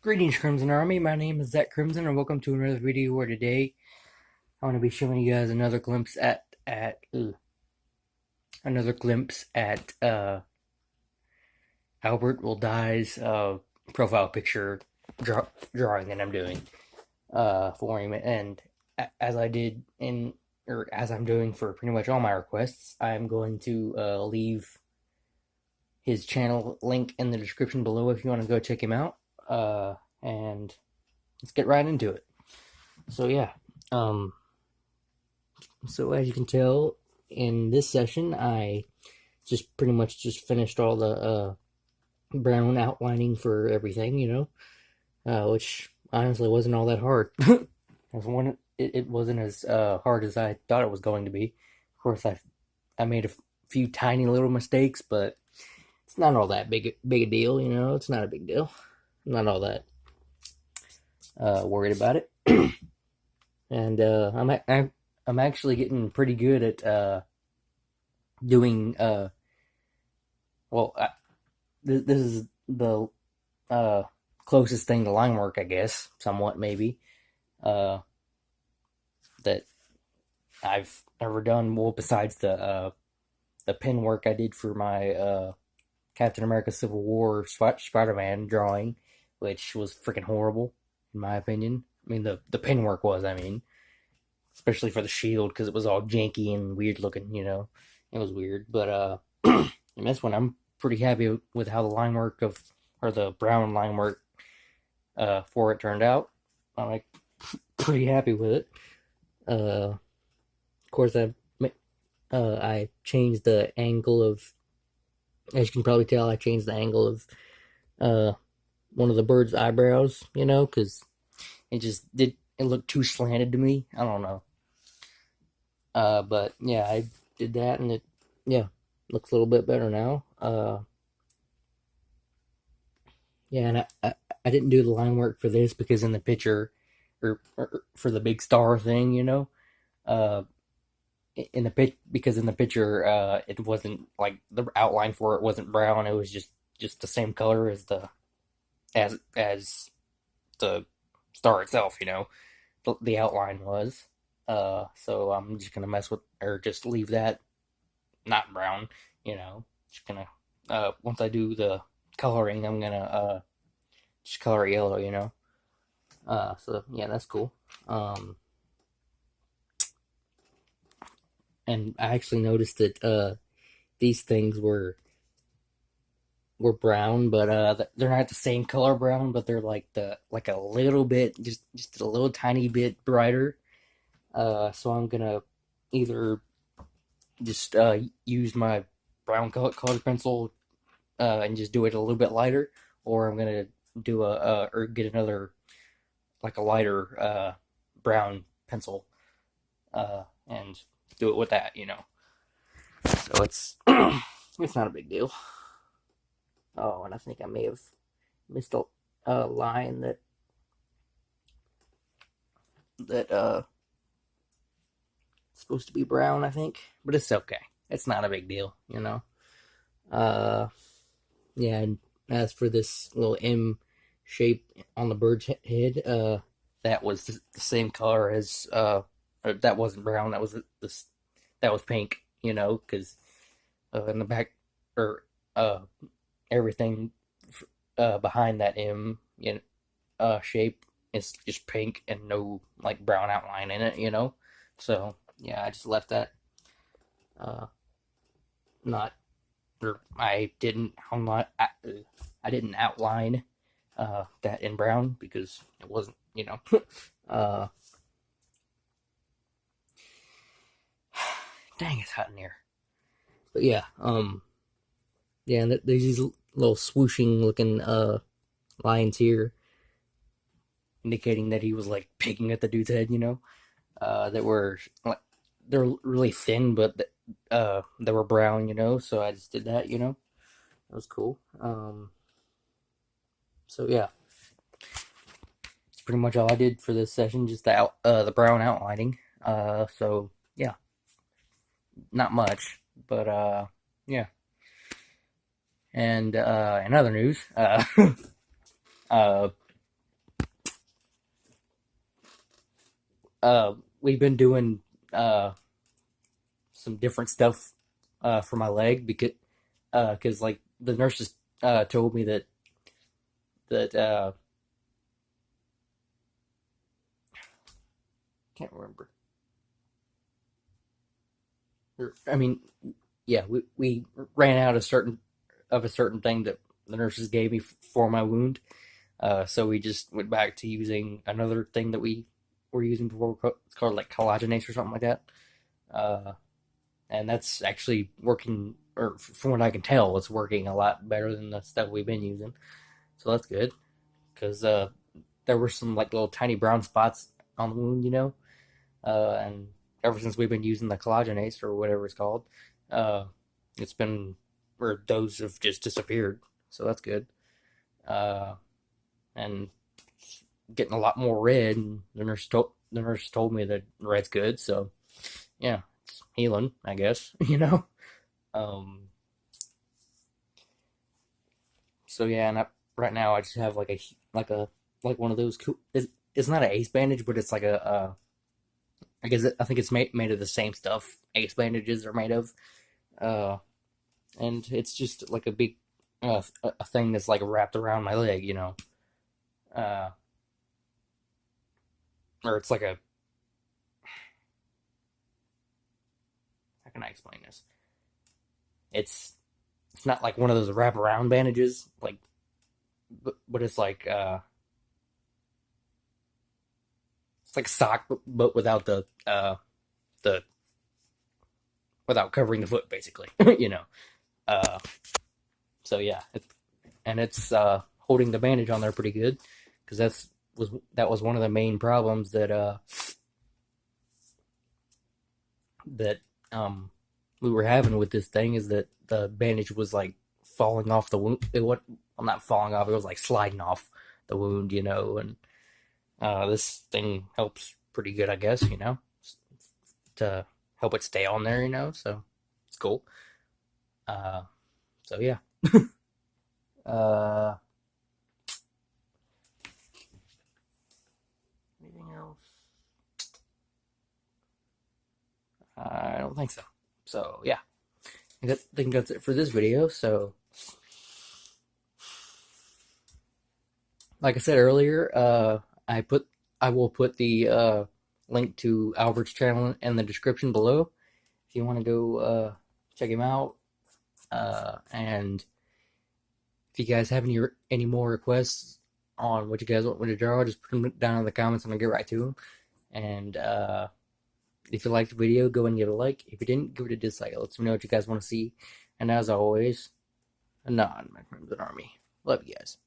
Greetings, Crimson Army. My name is Zach Crimson, and welcome to another video where today I want to be showing you guys another glimpse at Albert Will Die's profile picture drawing that I'm doing for him. And as I did as I'm doing for pretty much all my requests, I'm going to leave his channel link in the description below if you want to go check him out. And let's get right into it. So yeah, so as you can tell, in this session, I just pretty much just finished all the brown outlining for everything, which honestly wasn't all that hard. It wasn't as hard as I thought it was going to be. Of course, I made a few tiny little mistakes, but it's not all that big a deal, It's not a big deal. I'm not all that worried about it. And I'm actually getting pretty good at doing this is the closest thing to line work, I guess, somewhat maybe, that I've ever done. Well, besides the pen work I did for my Captain America Civil War Spider-Man drawing, which was freaking horrible in my opinion. I mean, the pen work was, especially for the shield, because it was all janky and weird looking, It was weird, but in this one, I'm pretty happy with how the brown line work for it turned out. I'm like pretty happy with it. Of course, I changed the angle of, as you can probably tell, I changed the angle of one of the bird's eyebrows, because it looked too slanted to me. I don't know. But yeah, I did that, and it looks a little bit better now. Yeah, and I didn't do the line work for this because in the picture, or for the big star thing, because in the picture, it wasn't like the outline for it wasn't brown. It was just the same color as as the star itself, the outline was. So I'm just gonna mess with, or just leave that not brown, Just gonna once I do the coloring, I'm gonna just color it yellow, So yeah, that's cool. And I actually noticed that these things were brown, but they're not the same color brown, but they're like a little bit, just a little tiny bit brighter. So I'm gonna either just use my brown colored pencil and just do it a little bit lighter, or I'm gonna do or get another, like a lighter brown pencil and do it with that, So it's it's not a big deal. Oh, and I think I may have missed a line that supposed to be brown, I think, but it's okay. It's not a big deal, Yeah, and as for this little M shape on the bird's head, that was the same color as or that wasn't brown. That was that was pink, because in the back, or everything behind that M shape is just pink and no like brown outline in it, So yeah, I just left that not, or I didn't outline that in brown because it wasn't, uh, dang, it's hot in here. But yeah, yeah, and there's these little swooshing looking lines here, indicating that he was like picking at the dude's head, that were like, they're really thin, but they were brown, so I just did that, It was cool. So yeah, it's pretty much all I did for this session, just the brown outlining. So yeah, not much, but yeah. And in other news, we've been doing uh some different stuff for my leg because like the nurses told me that can't remember. I mean, yeah, we ran out of a certain thing that the nurses gave me for my wound. So we just went back to using another thing that we were using before. It's called like collagenase or something like that. Uh, and that's actually working, or from what I can tell, it's working a lot better than the stuff we've been using. So that's good because there were some like little tiny brown spots on the wound, and ever since we've been using the collagenase or whatever it's called, uh, it's been or those have just disappeared. So that's good. Uh, and getting a lot more red. And the nurse told me that red's good. So yeah, it's healing, I guess. Um, so yeah, and right now I just have like one of those. It's not an ace bandage, but it's like a. I guess I think it's made of the same stuff ace bandages are made of. Uh, and it's just like a big a thing that's like wrapped around my leg, uh, or it's like a how can I explain this? It's it's not like one of those wraparound bandages, like but it's like sock, but without the without covering the foot, basically, Uh, so yeah, and it's holding the bandage on there pretty good because that was one of the main problems that we were having with this thing is that the bandage was like falling off the wound. Well, not falling off. It was like sliding off the wound, and this thing helps pretty good, I guess, to help it stay on there, So it's cool. Uh, so yeah. Uh, anything else? I don't think so. So yeah, I think that's it for this video. So like I said earlier, I will put the link to Albert's channel in the description below if you want to go check him out. And if you guys have any more requests on what you guys want me to draw, just put them down in the comments and I'll get right to them. And if you liked the video, go and give it a like. If you didn't, give it a dislike. It lets me know what you guys want to see. And as always, Anon, my friends and army. Love you guys.